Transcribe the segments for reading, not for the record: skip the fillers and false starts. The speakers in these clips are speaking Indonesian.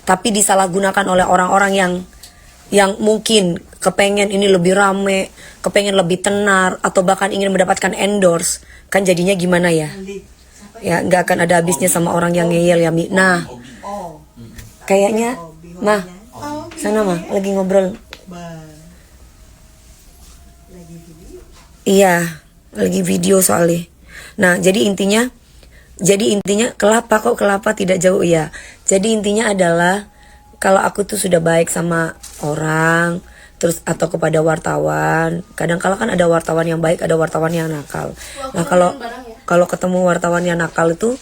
tapi disalahgunakan oleh orang-orang yang mungkin kepengen ini lebih rame, kepengen lebih tenar, atau bahkan ingin mendapatkan endorse, kan jadinya gimana ya? Ya nggak akan ada habisnya sama orang yang ngeyel ya Mi. Nah, kayaknya mah sana mah lagi ngobrol. Iya, lagi video soalnya. Nah, jadi intinya kelapa tidak jauh ya. Jadi intinya adalah kalau aku tuh sudah baik sama orang, terus atau kepada wartawan, kadang kala kan ada wartawan yang baik, ada wartawan yang nakal. Nah, kalau ketemu wartawan yang nakal itu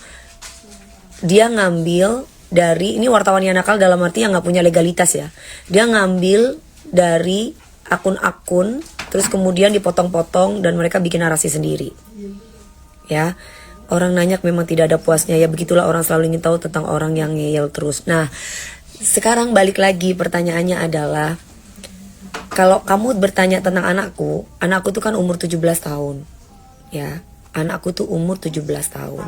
dia ngambil dari, ini wartawan yang nakal dalam arti yang nggak punya legalitas ya. Dia ngambil dari akun-akun, terus kemudian dipotong-potong dan mereka bikin narasi sendiri. Ya, orang nanya memang tidak ada puasnya ya, begitulah orang selalu ingin tahu tentang orang yang ngeyel terus. Nah, sekarang balik lagi pertanyaannya adalah, kalau kamu bertanya tentang anakku tuh kan umur 17 tahun. Ya, anakku tuh umur 17 tahun.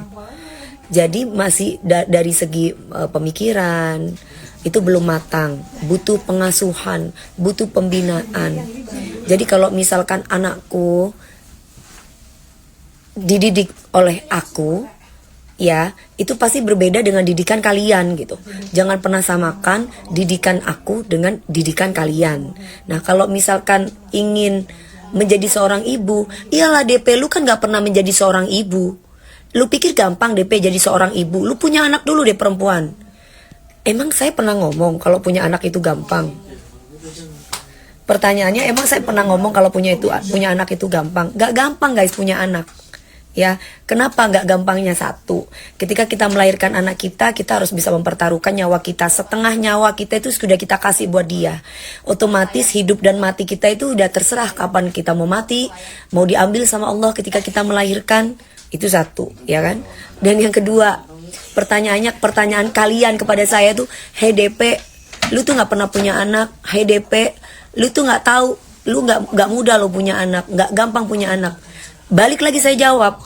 Jadi masih dari segi pemikiran itu belum matang, butuh pengasuhan, butuh pembinaan. Jadi kalau misalkan anakku dididik oleh aku, ya itu pasti berbeda dengan didikan kalian gitu. Jangan pernah samakan didikan aku dengan didikan kalian. Nah, kalau misalkan ingin menjadi seorang ibu, iyalah DP lu kan gak pernah menjadi seorang ibu. Lu pikir gampang DP jadi seorang ibu? Lu punya anak dulu deh perempuan. Emang saya pernah ngomong kalau punya anak itu gampang? Pertanyaannya, emang saya pernah ngomong kalau punya anak itu gampang? Gak gampang guys punya anak. Ya, kenapa nggak gampangnya? Satu, ketika kita melahirkan anak kita harus bisa mempertaruhkan nyawa kita. Setengah nyawa kita itu sudah kita kasih buat dia. Otomatis hidup dan mati kita itu udah terserah kapan kita mau mati, mau diambil sama Allah ketika kita melahirkan. Itu satu, ya kan? Dan yang kedua, pertanyaan kalian kepada saya tuh, hey DP, lu tuh nggak pernah punya anak. Hey DP, lu tuh nggak tahu, lu nggak mudah lo punya anak, nggak gampang punya anak. Balik lagi saya jawab,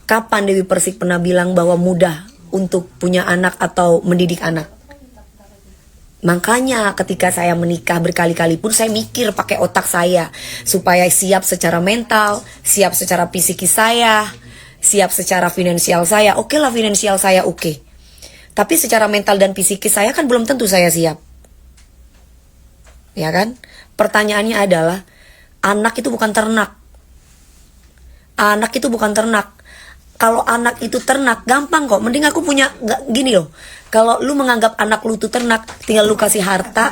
kapan Dewi Persik pernah bilang bahwa mudah untuk punya anak atau mendidik anak? Makanya ketika saya menikah berkali-kali pun saya mikir pakai otak saya supaya siap secara mental, siap secara psikis saya, siap secara finansial saya. Oke lah, finansial saya oke. Tapi secara mental dan psikis saya kan belum tentu saya siap. Ya kan? Pertanyaannya adalah, anak itu bukan ternak. Anak itu bukan ternak. Kalau anak itu ternak, gampang kok. Mending aku punya, gini loh. Kalau lu menganggap anak lu itu ternak, tinggal lu kasih harta,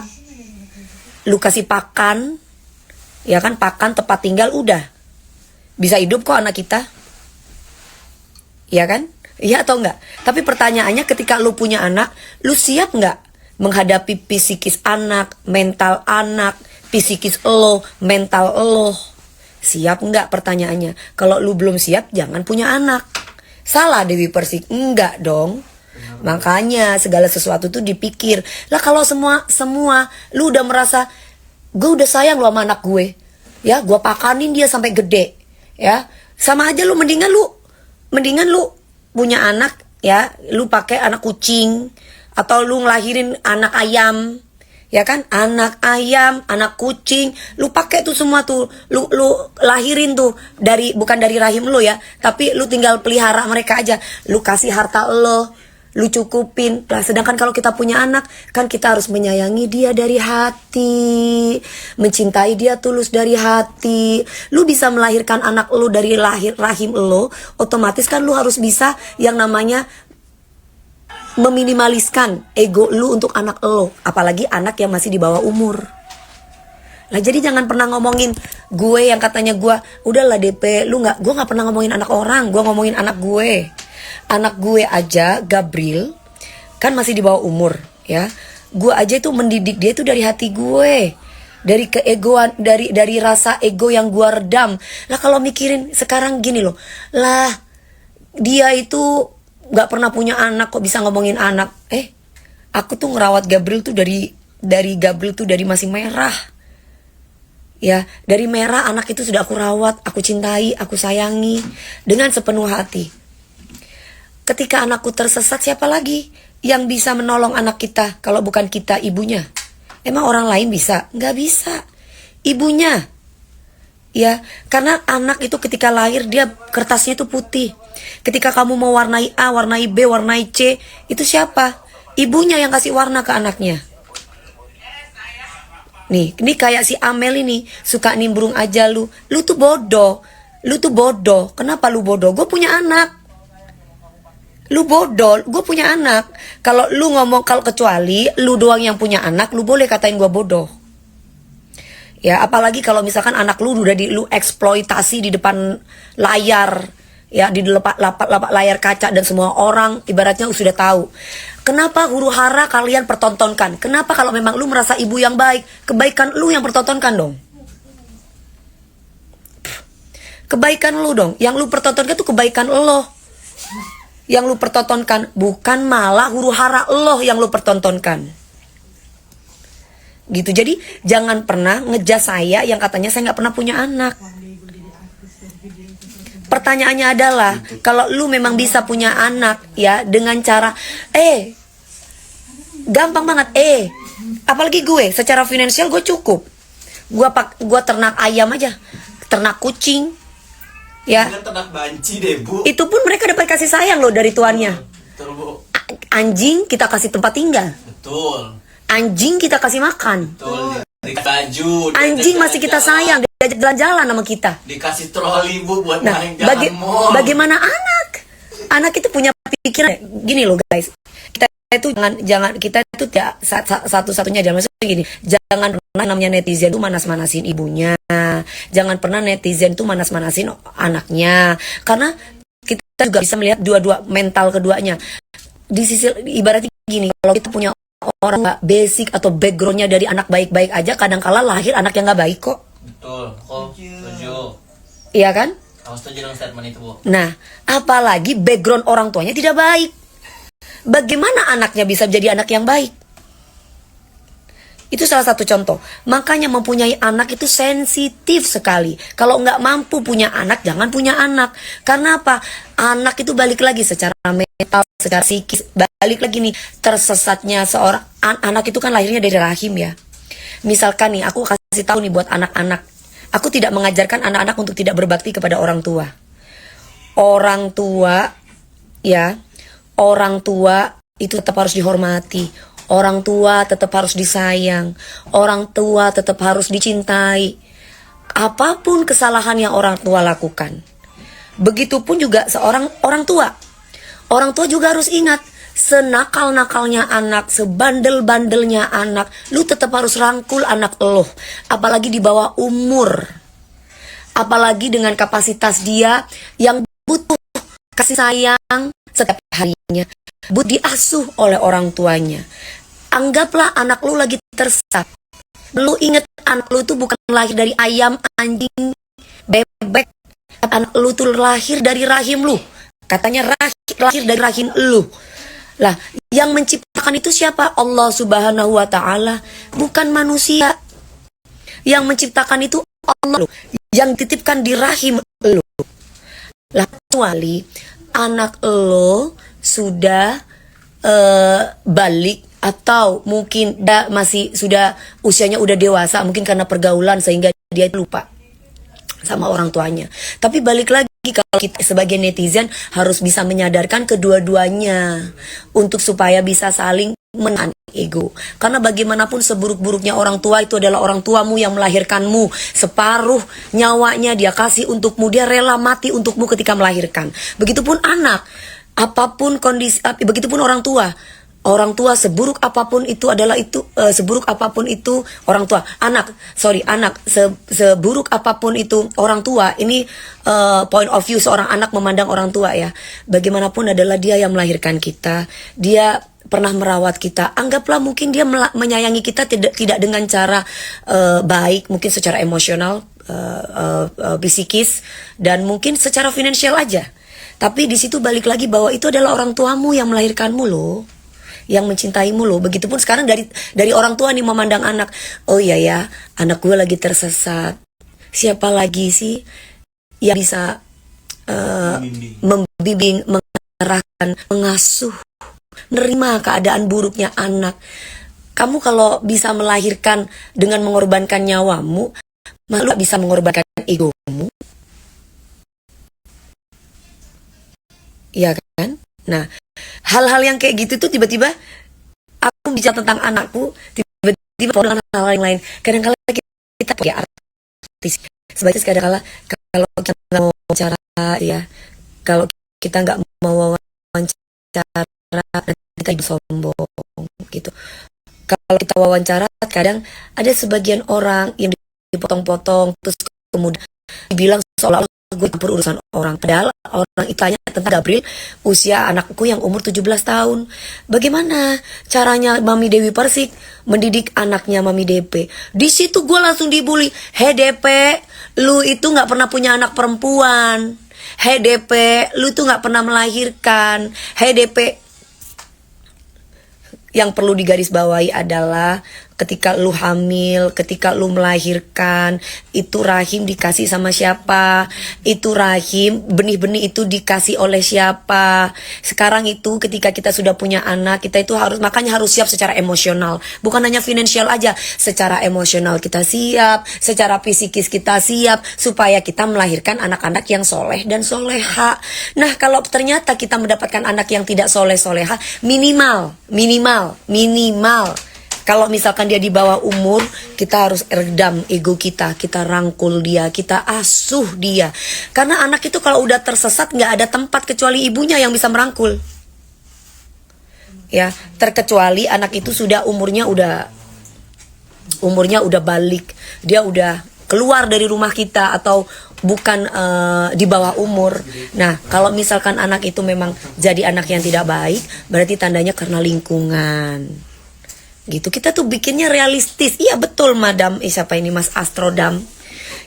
lu kasih pakan, ya kan, pakan, tempat tinggal, udah. Bisa hidup kok anak kita. Ya kan? Iya atau enggak? Tapi pertanyaannya, ketika lu punya anak, lu siap enggak menghadapi psikis anak, mental anak, psikis lo, mental lo? Siap enggak pertanyaannya? Kalau lu belum siap, jangan punya anak. Salah Dewi Persik? Enggak dong. Makanya segala sesuatu tuh dipikir. Lah kalau semua lu udah merasa, gue udah sayang lo sama anak gue, ya gue pakanin dia sampai gede, ya sama aja lu mendingan lu punya anak, ya lu pakai anak kucing atau lu ngelahirin anak ayam. Ya kan, anak ayam, anak kucing, lu pakai tuh semua tuh, lu lahirin tuh bukan dari rahim lu ya, tapi lu tinggal pelihara mereka aja, lu kasih harta lu cukupin. Nah, sedangkan kalau kita punya anak, kan kita harus menyayangi dia dari hati, mencintai dia tulus dari hati. Lu bisa melahirkan anak lu dari rahim lu, otomatis kan lu harus bisa yang namanya meminimaliskan ego lu untuk anak lo, apalagi anak yang masih di bawah umur. Nah, jadi jangan pernah ngomongin gue yang katanya gue udahlah DP, gue nggak pernah ngomongin anak orang, gue ngomongin anak gue. Anak gue aja, Gabriel, kan masih di bawah umur, ya. Gue aja itu mendidik dia itu dari hati gue, dari keegoan, dari rasa ego yang gue redam. Lah kalau mikirin sekarang gini loh, lah dia itu gak pernah punya anak kok bisa ngomongin anak. Aku tuh ngerawat Gabriel tuh dari Gabriel tuh dari masih merah. Ya, dari merah anak itu sudah aku rawat, aku cintai, aku sayangi dengan sepenuh hati. Ketika anakku tersesat, siapa lagi? yang bisa menolong anak kita kalau bukan kita, ibunya? Emang orang lain bisa? Nggak bisa. Ibunya. Ya, karena anak itu ketika lahir dia kertasnya itu putih. Ketika kamu mau warnai A, warnai B, warnai C, itu siapa? Ibunya yang kasih warna ke anaknya. Nih, ini kayak si Amel ini suka nimbrung aja lu. Lu tuh bodoh. Lu tuh bodoh. Kenapa lu bodoh? Gue punya anak. Lu bodoh, gue punya anak. Kalau lu ngomong, kalau kecuali lu doang yang punya anak, lu boleh katain gue bodoh. Ya, apalagi kalau misalkan anak lu udah lu eksploitasi di depan layar, ya di layar kaca dan semua orang ibaratnya sudah tahu. Kenapa huru hara kalian pertontonkan? Kenapa kalau memang lu merasa ibu yang baik, kebaikan lu yang pertontonkan dong? Kebaikan lu dong, yang lu pertontonkan tuh kebaikan lo. Yang lu pertontonkan, bukan malah huru hara lo yang lu pertontonkan. Gitu. Jadi jangan pernah ngejas saya yang katanya saya nggak pernah punya anak. Pertanyaannya adalah, kalau lu memang bisa punya anak ya dengan cara gampang banget apalagi gue secara finansial gue cukup. Gua ternak ayam aja, ternak kucing. Ya. Ternak banci deh, Bu. Itu pun mereka dapat kasih sayang loh dari tuannya. Betul, Bu. Anjing kita kasih tempat tinggal. Betul. Anjing kita kasih makan. Betul. Dikasih baju. Anjing masih kita sayang, diajak jalan-jalan sama kita. Dikasih troli, Bu, buat Nah, main jalan mall. bagaimana anak? Anak itu punya pikiran gini loh guys. Kita itu jangan kita itu ya satu-satunya aja maksudnya gini. Jangan pernah namanya netizen tuh manas-manasin ibunya. Jangan pernah netizen tuh manas-manasin anaknya. Karena kita juga bisa melihat dua-dua mental keduanya. Di sisi ibaratnya gini, kalau kita punya orang nggak basic atau backgroundnya dari anak baik-baik aja, kadang-kala lahir anak yang nggak baik kok. Betul, kok setuju. Iya kan? Aku setuju dengan statement itu, Bu. Nah, apalagi background orang tuanya tidak baik. Bagaimana anaknya bisa menjadi anak yang baik? Itu salah satu contoh. Makanya mempunyai anak itu sensitif sekali. Kalau nggak mampu punya anak, jangan punya anak. Karena apa? Anak itu balik lagi secara mental, secara psikis. Balik lagi nih, tersesatnya seorang anak itu kan lahirnya dari rahim ya. Misalkan nih, aku kasih tahu nih buat anak-anak. Aku tidak mengajarkan anak-anak untuk tidak berbakti kepada orang tua. Orang tua, ya, orang tua itu tetap harus dihormati. Orang tua tetap harus disayang. Orang tua tetap harus dicintai. Apapun kesalahan yang orang tua lakukan. Begitupun juga seorang orang tua. Orang tua juga harus ingat, senakal-nakalnya anak, sebandel-bandelnya anak, lu tetap harus rangkul anak lo. Apalagi di bawah umur. Apalagi dengan kapasitas dia yang butuh kasih sayang setiap harinya, butuh diasuh oleh orang tuanya. Anggaplah anak lu lagi tersesat. Lu inget anak lu itu bukan lahir dari ayam, anjing, bebek. Anak lu tuh lahir dari rahim lu. Katanya lahir dari rahim lu. Lah, yang menciptakan itu siapa? Allah Subhanahu wa Ta'ala, bukan manusia. Yang menciptakan itu Allah, yang titipkan di rahim lu. Lah, kecuali anak lo sudah balik atau mungkin masih sudah usianya udah dewasa, mungkin karena pergaulan sehingga dia lupa sama orang tuanya. Tapi balik lagi, kalau kita sebagai netizen harus bisa menyadarkan kedua-duanya untuk supaya bisa saling menahan ego. Karena bagaimanapun seburuk-buruknya orang tua itu adalah orang tuamu yang melahirkanmu. Separuh nyawanya dia kasih untukmu, dia rela mati untukmu ketika melahirkan. Begitupun anak, apapun kondisi, begitupun orang tua. Orang tua seburuk apapun itu adalah itu seburuk apapun itu orang tua. Anak seburuk apapun itu orang tua. Ini point of view seorang anak memandang orang tua ya. Bagaimanapun adalah dia yang melahirkan kita. Dia pernah merawat kita. Anggaplah mungkin dia menyayangi kita tidak dengan cara baik, mungkin secara emosional, psikis, dan mungkin secara finansial aja. Tapi di situ balik lagi bahwa itu adalah orang tuamu yang melahirkanmu loh, yang mencintaimu loh. Begitupun sekarang dari orang tua nih memandang anak. Oh iya ya, anak gue lagi tersesat. Siapa lagi sih yang bisa membimbing, mengarahkan, mengasuh nerima keadaan buruknya anak. Kamu kalau bisa melahirkan dengan mengorbankan nyawamu, malu bisa mengorbankan egomu. Iya kan? Nah, hal-hal yang kayak gitu tuh tiba-tiba aku bicara tentang anakku, tiba-tiba dengan hal yang lain. Kadang-kala kita pakai artis. Sebaiknya kadang-kala kalau kita nggak mau wawancara, ya, kalau kita nggak mau wawancara, nanti kita sombong gitu. Kalau kita wawancara, kadang ada sebagian orang yang dipotong-potong, terus kemudian dibilang seolah-olah gue campur urusan orang. Padahal orang itu tanya tentang Gabriel, usia anakku yang umur 17 tahun. Bagaimana caranya Mami Dewi Persik mendidik anaknya Mami DP? Di situ gue langsung dibully. Hei DP, lu itu gak pernah punya anak perempuan. Hei DP, lu itu gak pernah melahirkan. Hei DP, yang perlu digarisbawahi adalah ketika lu hamil, ketika lu melahirkan, itu rahim dikasih sama siapa? Itu rahim, benih-benih itu dikasih oleh siapa? Sekarang itu ketika kita sudah punya anak, kita itu makanya harus siap secara emosional. Bukan hanya finansial aja, secara emosional kita siap, secara fisikis kita siap, supaya kita melahirkan anak-anak yang soleh dan soleha. Nah, kalau ternyata kita mendapatkan anak yang tidak soleh soleha, minimal kalau misalkan dia di bawah umur, kita harus redam ego kita rangkul dia, kita asuh dia. Karena anak itu kalau udah tersesat gak ada tempat kecuali ibunya yang bisa merangkul. Ya, terkecuali anak itu sudah umurnya udah balik, dia udah keluar dari rumah kita atau bukan di bawah umur. Nah, kalau misalkan anak itu memang jadi anak yang tidak baik, berarti tandanya karena lingkungan. Gitu, kita tuh bikinnya realistis. Iya betul Madam, siapa ini Mas Astrodam.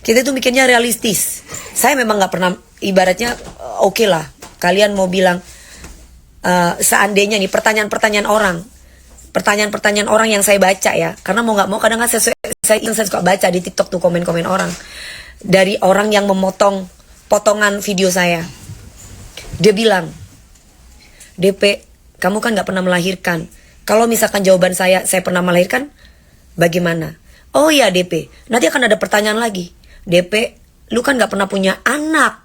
Kita tuh bikinnya realistis. Saya memang gak pernah, ibaratnya oke lah, kalian mau bilang seandainya nih pertanyaan-pertanyaan orang yang saya baca ya, karena mau gak mau kadang saya suka baca di TikTok tuh komen-komen orang, dari orang yang memotong potongan video saya. Dia bilang, DP, kamu kan gak pernah melahirkan. Kalau misalkan jawaban saya pernah melahirkan, bagaimana? Oh ya DP, nanti akan ada pertanyaan lagi. DP, lu kan gak pernah punya anak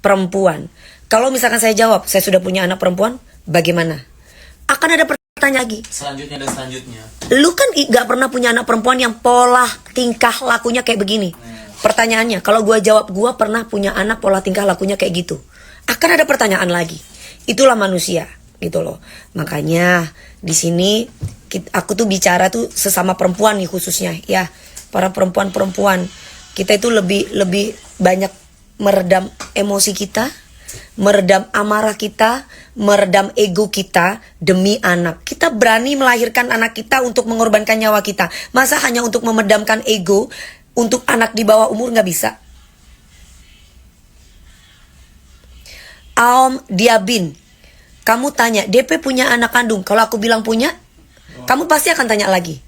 perempuan. Kalau misalkan saya jawab, saya sudah punya anak perempuan, bagaimana? Akan ada pertanyaan lagi. Selanjutnya dan selanjutnya. Lu kan gak pernah punya anak perempuan yang pola tingkah lakunya kayak begini. Pertanyaannya, kalau gue jawab gue pernah punya anak pola tingkah lakunya kayak gitu, akan ada pertanyaan lagi. Itulah manusia. Gitu loh. Makanya di sini aku tuh bicara tuh sesama perempuan nih khususnya ya, para perempuan kita itu lebih banyak meredam emosi kita, meredam amarah kita, meredam ego kita demi anak. Kita berani melahirkan anak kita untuk mengorbankan nyawa kita. Masa hanya untuk memedamkan ego untuk anak di bawah umur nggak bisa? Diabin, kamu tanya, DP punya anak kandung. Kalau aku bilang punya, kamu pasti akan tanya lagi.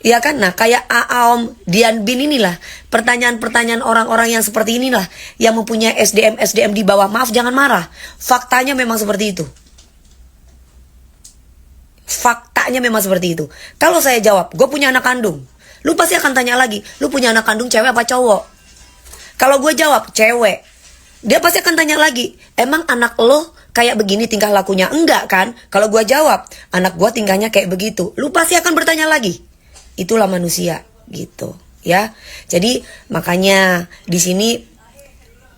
Iya kan? Nah, kayak Aom Dian Bin inilah, pertanyaan-pertanyaan orang-orang yang seperti inilah yang mempunyai SDM di bawah. Maaf, jangan marah. Faktanya memang seperti itu. Faktanya memang seperti itu. Kalau saya jawab, gue punya anak kandung, lu pasti akan tanya lagi, lu punya anak kandung cewek apa cowok? Kalau gue jawab cewek, dia pasti akan tanya lagi, emang anak lo kayak begini tingkah lakunya? Enggak kan? Kalau gue jawab, anak gue tingkahnya kayak begitu, lu pasti akan bertanya lagi. Itulah manusia, gitu ya. Jadi makanya di sini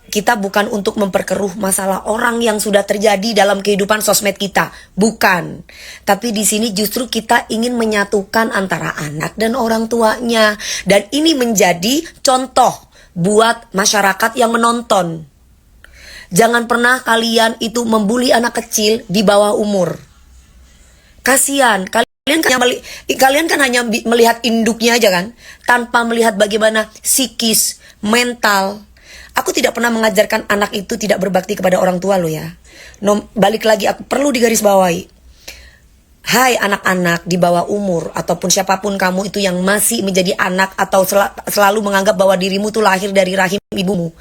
kita bukan untuk memperkeruh masalah orang yang sudah terjadi dalam kehidupan sosmed kita, bukan. Tapi di sini justru kita ingin menyatukan antara anak dan orang tuanya, dan ini menjadi contoh buat masyarakat yang menonton. Jangan pernah kalian itu membuli anak kecil di bawah umur. Kasihan, kalian kan hanya melihat induknya aja kan, tanpa melihat bagaimana psikis, mental. Aku tidak pernah mengajarkan anak itu tidak berbakti kepada orang tua lo ya. Balik lagi, aku perlu digarisbawahi. Hai anak-anak di bawah umur ataupun siapapun kamu itu yang masih menjadi anak atau selalu menganggap bahwa dirimu tuh lahir dari rahim ibumu.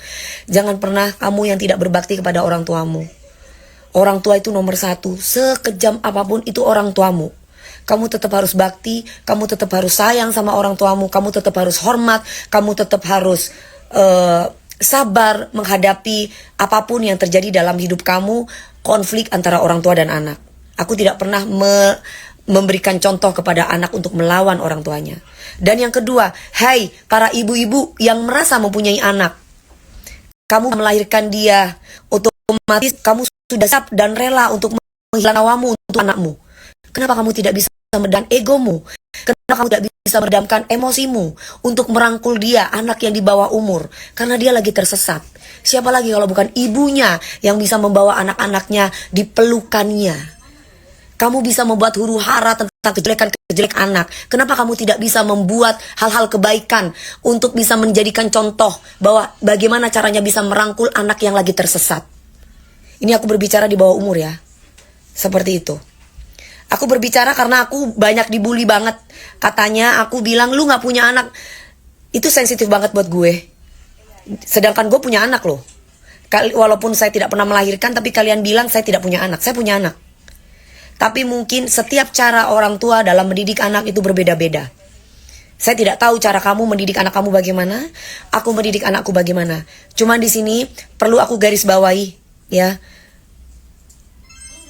Jangan pernah kamu yang tidak berbakti kepada orang tuamu. Orang tua itu nomor satu. Sekejam apapun itu orang tuamu, kamu tetap harus bakti, kamu tetap harus sayang sama orang tuamu, kamu tetap harus hormat, kamu tetap harus sabar menghadapi apapun yang terjadi dalam hidup kamu, konflik antara orang tua dan anak. Aku tidak pernah memberikan contoh kepada anak untuk melawan orang tuanya. Dan yang kedua, hai para ibu-ibu yang merasa mempunyai anak, kamu melahirkan dia, otomatis kamu sudah siap dan rela untuk menghilangkan nyawamu untuk anakmu. Kenapa kamu tidak bisa meredam egomu? Kenapa kamu tidak bisa meredamkan emosimu untuk merangkul dia, anak yang di bawah umur? Karena dia lagi tersesat. Siapa lagi kalau bukan ibunya yang bisa membawa anak-anaknya di pelukannya? Kamu bisa membuat huru hara tentang kejelekan anak. Kenapa kamu tidak bisa membuat hal-hal kebaikan untuk bisa menjadikan contoh bahwa bagaimana caranya bisa merangkul anak yang lagi tersesat? Ini aku berbicara di bawah umur ya. Seperti itu. Aku berbicara karena aku banyak dibully banget. Katanya aku bilang lu gak punya anak. Itu sensitif banget buat gue. Sedangkan gue punya anak loh. Walaupun saya tidak pernah melahirkan, tapi kalian bilang saya tidak punya anak. Saya punya anak. Tapi mungkin setiap cara orang tua dalam mendidik anak itu berbeda-beda. Saya tidak tahu cara kamu mendidik anak kamu bagaimana. Aku mendidik anakku bagaimana. Cuman di sini perlu aku garis bawahi ya.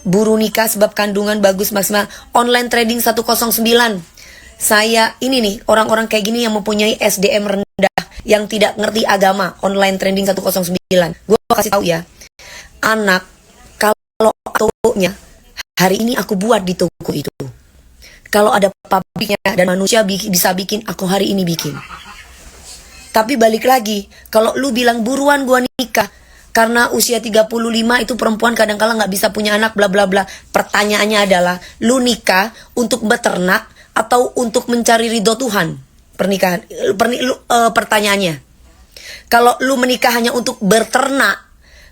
Buru nikah sebab kandungan bagus maksimal. Online trading 109. Saya ini nih orang-orang kayak gini yang mempunyai SDM rendah, yang tidak ngerti agama. Online trading 109. Gue kasih tahu ya. Anak kalau tokonya hari ini aku buat di toko itu. Kalau ada pabriknya dan manusia bisa bikin, aku hari ini bikin. Tapi balik lagi, kalau lu bilang buruan gua nikah karena usia 35 itu perempuan kadang-kala gak bisa punya anak bla bla bla. Pertanyaannya adalah, lu nikah untuk beternak atau untuk mencari ridho Tuhan? Pernikahan pertanyaannya. Kalau lu menikah hanya untuk berternak,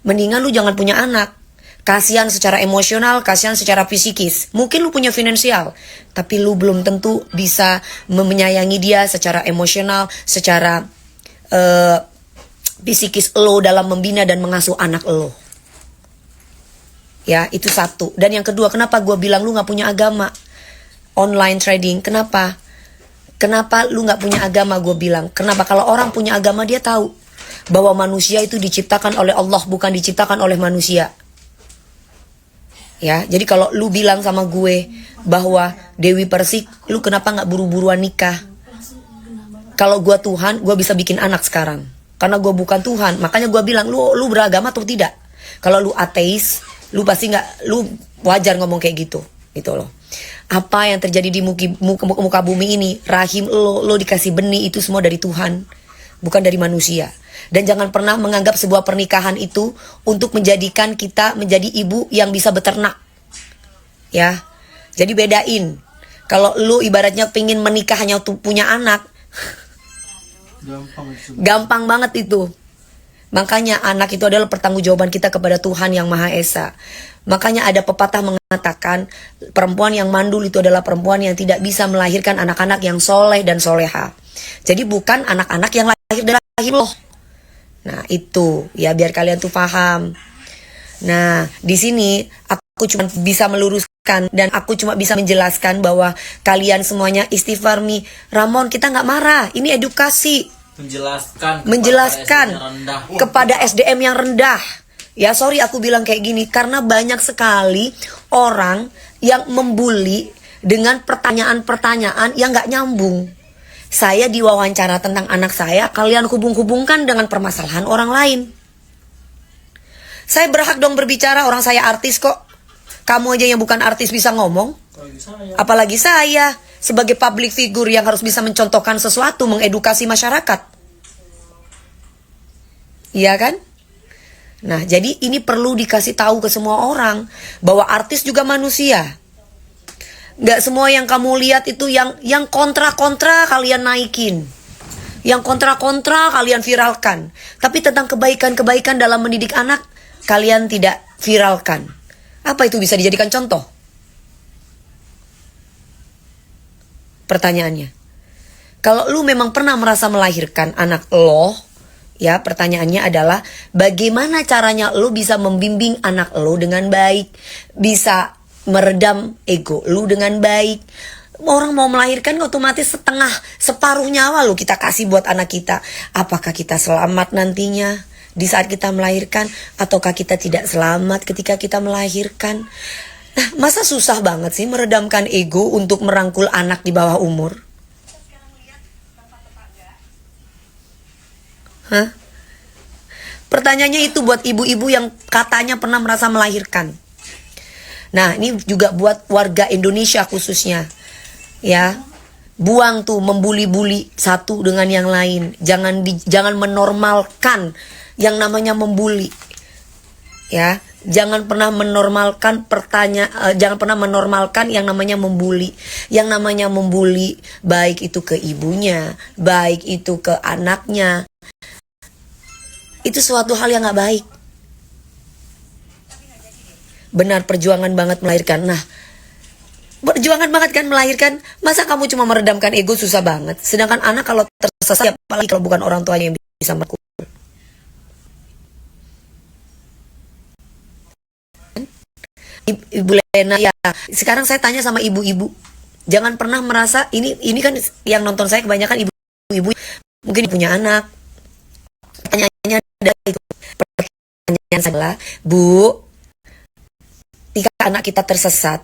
mendingan lu jangan punya anak. Kasihan secara emosional, kasihan secara fisikis. Mungkin lu punya finansial, tapi lu belum tentu bisa menyayangi dia secara emosional, secara psikis lo dalam membina dan mengasuh anak lo. Ya, itu satu. Dan yang kedua, kenapa gue bilang lu gak punya agama? Online trading, kenapa? Kenapa lu gak punya agama, gue bilang? Kenapa? Kalau orang punya agama, dia tahu bahwa manusia itu diciptakan oleh Allah, bukan diciptakan oleh manusia. Ya, jadi kalau lu bilang sama gue bahwa Dewi Persik, lu kenapa gak buru-buruan nikah? Kalau gue Tuhan, gue bisa bikin anak sekarang. Karena gue bukan Tuhan, makanya gue bilang lu beragama atau tidak. Kalau lu ateis, lu pasti nggak, lu wajar ngomong kayak gitu loh. Apa yang terjadi di muka bumi ini, rahim lo dikasih benih, itu semua dari Tuhan, bukan dari manusia. Dan jangan pernah menganggap sebuah pernikahan itu untuk menjadikan kita menjadi ibu yang bisa beternak. Ya, jadi bedain. Kalau lu ibaratnya pingin menikah hanya untuk punya anak, gampang banget itu. Makanya anak itu adalah pertanggungjawaban kita kepada Tuhan yang Maha Esa. Makanya ada pepatah mengatakan perempuan yang mandul itu adalah perempuan yang tidak bisa melahirkan anak-anak yang soleh dan soleha. Jadi bukan anak-anak yang lahir dari rahim loh. Nah itu ya, biar kalian tuh paham. Nah di sini aku cuma bisa meluruskan dan aku cuma bisa menjelaskan bahwa kalian semuanya istighfar nih. Ramon, kita nggak marah, ini edukasi. Menjelaskan kepada SDM yang rendah. Ya sorry aku bilang kayak gini, karena banyak sekali orang yang membuli dengan pertanyaan-pertanyaan yang gak nyambung. Saya diwawancara tentang anak saya, kalian hubung-hubungkan dengan permasalahan orang lain. Saya berhak dong berbicara, orang saya artis kok. Kamu aja yang bukan artis bisa ngomong. Apalagi saya sebagai public figure yang harus bisa mencontohkan sesuatu, mengedukasi masyarakat. Iya kan? Nah, jadi ini perlu dikasih tahu ke semua orang bahwa artis juga manusia. Gak semua yang kamu lihat itu yang kontra-kontra kalian naikin. Yang kontra-kontra kalian viralkan. Tapi tentang kebaikan-kebaikan dalam mendidik anak kalian tidak viralkan. Apa itu bisa dijadikan contoh? Pertanyaannya. Kalau lu memang pernah merasa melahirkan anak lo, Ya, pertanyaannya adalah bagaimana caranya lo bisa membimbing anak lo dengan baik, bisa meredam ego lo dengan baik. Orang mau melahirkan otomatis separuh nyawa lo kita kasih buat anak kita. Apakah kita selamat nantinya di saat kita melahirkan, ataukah kita tidak selamat ketika kita melahirkan? Nah, masa susah banget sih meredamkan ego untuk merangkul anak di bawah umur? Hah? Pertanyaannya itu buat ibu-ibu yang katanya pernah merasa melahirkan. Nah, ini juga buat warga Indonesia khususnya. Ya. Buang tuh membuli-buli satu dengan yang lain. Jangan menormalkan yang namanya membuli. Ya. Jangan pernah menormalkan jangan pernah menormalkan yang namanya membuli. Yang namanya membuli baik itu ke ibunya, baik itu ke anaknya. Itu suatu hal yang gak baik. Benar, perjuangan banget melahirkan. Nah, perjuangan banget kan melahirkan. Masa kamu cuma meredamkan ego susah banget. Sedangkan anak kalau tersesat, apalagi kalau bukan orang tuanya yang bisa merangkul. Ibu Lena, ya sekarang saya tanya sama ibu-ibu. Jangan pernah merasa, ini kan yang nonton saya kebanyakan ibu-ibu mungkin punya anak. Pertanyaannya adalah itu. Pertanyaan saya adalah, Bu, ketika anak kita tersesat,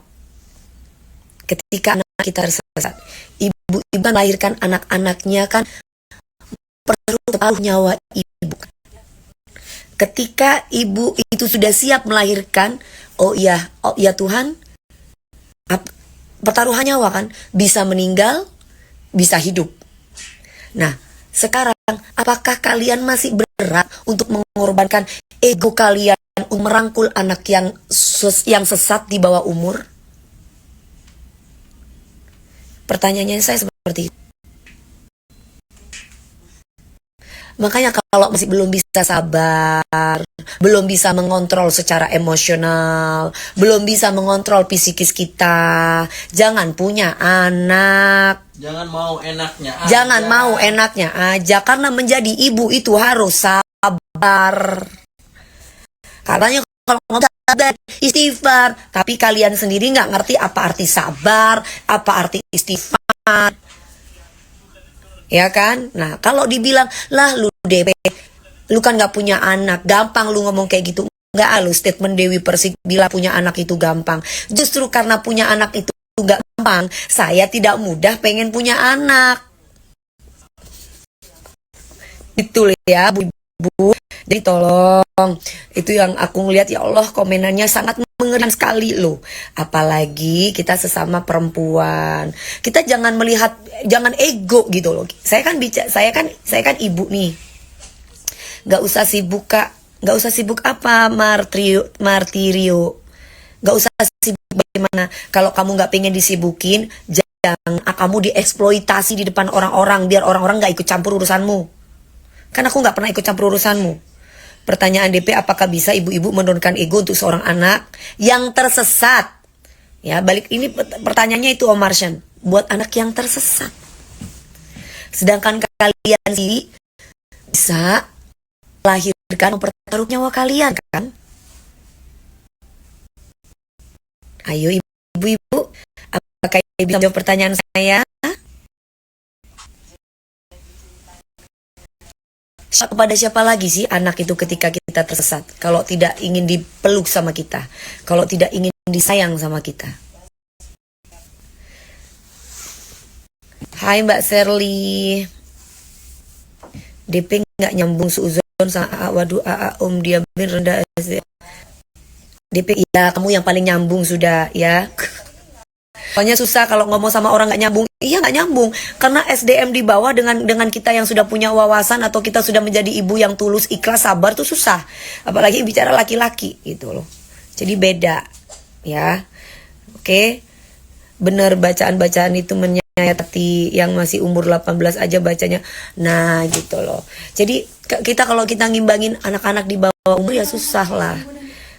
ibu-ibu melahirkan anak-anaknya kan perlu separuh nyawa ibu. Ketika ibu itu sudah siap melahirkan, oh iya Tuhan, pertaruhan nyawa kan, bisa meninggal, bisa hidup. Nah, sekarang apakah kalian masih berat untuk mengorbankan ego kalian untuk merangkul anak yang sesat di bawah umur? Pertanyaannya saya seperti itu. Makanya kalau masih belum bisa sabar, belum bisa mengontrol secara emosional, belum bisa mengontrol psikis kita, jangan punya anak. Jangan mau enaknya aja. Jangan mau enaknya aja, karena menjadi ibu itu harus sabar. Katanya kalau ngomong sabar, istighfar, tapi kalian sendiri nggak ngerti apa arti sabar, apa arti istighfar. Ya kan? Nah, kalau dibilang, lah lu DP, lu kan gak punya anak, gampang lu ngomong kayak gitu. Enggak, lu statement Dewi Persik bila punya anak itu gampang. Justru karena punya anak itu gak gampang, saya tidak mudah pengen punya anak. Itu ya, Bu. Jadi tolong, itu yang aku ngeliat, ya Allah, komenannya sangat mengerikan sekali loh. Apalagi kita sesama perempuan. Kita jangan melihat, jangan ego gitu loh. Saya kan ibu nih. Gak usah sibuk apa martirio. Gak usah sibuk bagaimana. Kalau kamu gak pengen disibukin, jangan kamu dieksploitasi di depan orang-orang biar orang-orang gak ikut campur urusanmu. Kan aku gak pernah ikut campur urusanmu. Pertanyaan DP, apakah bisa ibu-ibu menurunkan ego untuk seorang anak yang tersesat? Ya, balik ini pertanyaannya itu Om Marshan, buat anak yang tersesat. Sedangkan kalian sih bisa melahirkan, mempertaruh nyawa kalian kan? Ayo ibu-ibu, apakah bisa menjawab pertanyaan saya? Kepada siapa lagi sih anak itu ketika kita tersesat? Kalau tidak ingin dipeluk sama kita, kalau tidak ingin disayang sama kita. Hai Mbak Serly, DP nggak nyambung seuzon sama waduh Om Diamin rendah. DP iya, kamu yang paling nyambung sudah ya. Soalnya susah kalau ngomong sama orang nggak nyambung. Iya nggak nyambung, karena SDM di bawah dengan kita yang sudah punya wawasan atau kita sudah menjadi ibu yang tulus, ikhlas, sabar tuh susah. Apalagi bicara laki-laki gitu loh. Jadi beda ya. Oke. Bener, bacaan-bacaan itu menyayati yang masih umur 18 aja bacanya. Nah gitu loh. Jadi kalau kita ngimbangin anak-anak di bawah umur ya susah lah.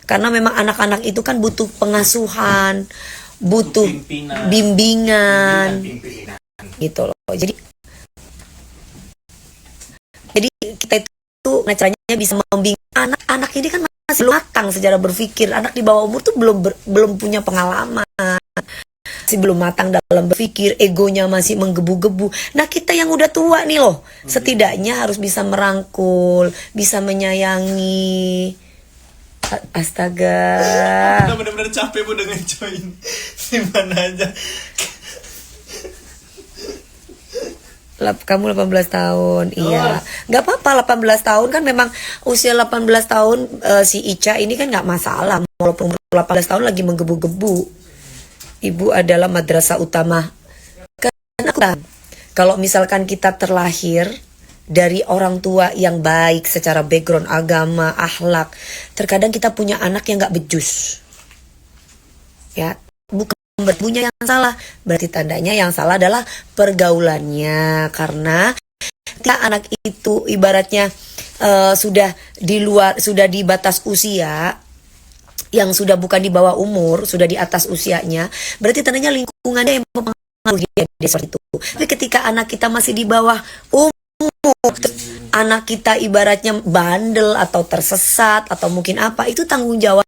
Karena memang anak-anak itu kan butuh pengasuhan, butuh bimbingan gitu loh. Jadi kita itu caranya bisa membimbing anak ini kan masih matang secara berpikir. Anak di bawah umur tuh belum punya pengalaman, masih belum matang dalam berpikir, egonya masih menggebu-gebu. Nah kita yang udah tua nih loh, setidaknya harus bisa merangkul, bisa menyayangi. Astaga. Udah bener-bener capek bu dengan join. Gimana aja. Kamu 18 tahun, iya. Nggak apa-apa 18 tahun kan memang usia 18 tahun si Ica ini kan nggak masalah. Walaupun umur 18 tahun lagi menggebu-gebu. Ibu adalah madrasah utama. Karena kalau misalkan kita terlahir dari orang tua yang baik secara background agama, akhlak, terkadang kita punya anak yang nggak becus. Ya, bukan berpunya yang salah, berarti tandanya yang salah adalah pergaulannya. Karena ketika anak itu ibaratnya sudah di batas usia yang sudah bukan di bawah umur, sudah di atas usianya, berarti tandanya lingkungannya yang mempengaruhi dia seperti itu. Tapi ketika anak kita masih di bawah umur, anak kita ibaratnya bandel atau tersesat atau mungkin apa, itu tanggung jawab